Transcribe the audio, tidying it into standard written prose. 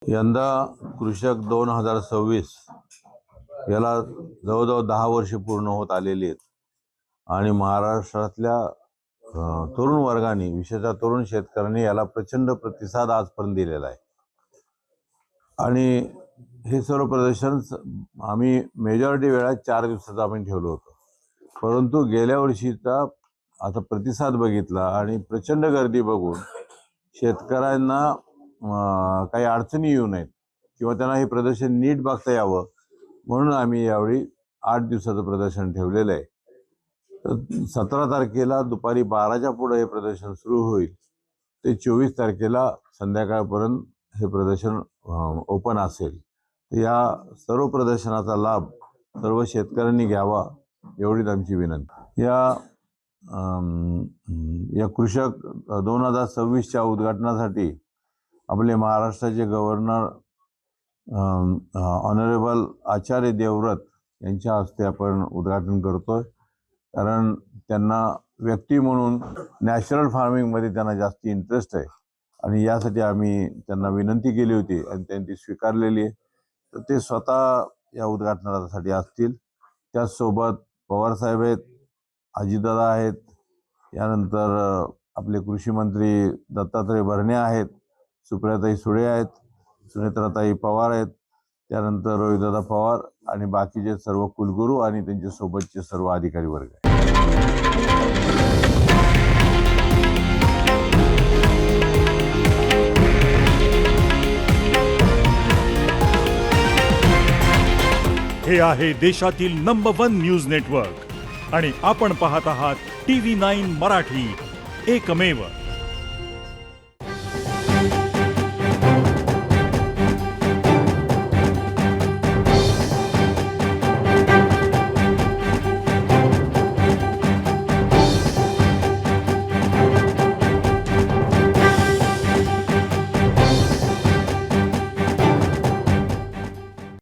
यंदा कृषक 2026 याला जवळजवळ 10 वर्षे पूर्ण होत आलेली आहेत आणि महाराष्ट्रातल्या तरुण वर्गाने विशेषतः तरुण शेतकऱ्यांनी याला प्रचंड प्रतिसाद आजपर्यंत दिलेला आहे। आणि हे सर्व प्रदर्शन आम्ही मेजॉरिटी वेळा 4 दिवसाचं आम्ही ठेवलं होतं, परंतु गेल्या वर्षीचा आता प्रतिसाद बघितला आणि प्रचंड गर्दी बघून शेतकऱ्यांना काही अडचणी येऊ नयेत किंवा त्यांना हे प्रदर्शन नीट बघता यावं म्हणून आम्ही यावेळी 8 दिवसाचं प्रदर्शन ठेवलेलं आहे। तर 17 तारखेला दुपारी 12च्या पुढे हे प्रदर्शन सुरू होईल ते 24 तारखेला संध्याकाळपर्यंत हे प्रदर्शन ओपन असेल। या सर्व प्रदर्शनाचा लाभ सर्व शेतकऱ्यांनी घ्यावा एवढीच आमची विनंती। या कृषक 2026च्या उद्घाटनासाठी आपले महाराष्ट्राचे गव्हर्नर ऑनरेबल आचार्य देवव्रत यांच्या हस्ते आपण उद्घाटन करतोय, कारण त्यांना व्यक्ती म्हणून नॅचरल फार्मिंगमध्ये त्यांना जास्त इंटरेस्ट आहे आणि यासाठी आम्ही त्यांना विनंती केली होती आणि त्यांनी ती स्वीकारलेली आहे। तर ते स्वतः या उद्घाटनासाठी असतील। त्याचसोबत पवारसाहेब आहेत, अजितदादा आहेत, यानंतर आपले कृषी मंत्री दत्तात्रय भरणे आहेत, सुप्रियाताई सुळे आहेत, सुनेत्राताई पवार आहेत, त्यानंतर रोहितदादा पवार आणि बाकीचे सर्व कुलगुरू आणि त्यांच्या सोबतचे सर्व अधिकारी वर्ग आहे। हे आहे देशातील नंबर 1 न्यूज नेटवर्क आणि आपण पाहत आहात TV9 मराठी, एकमेव।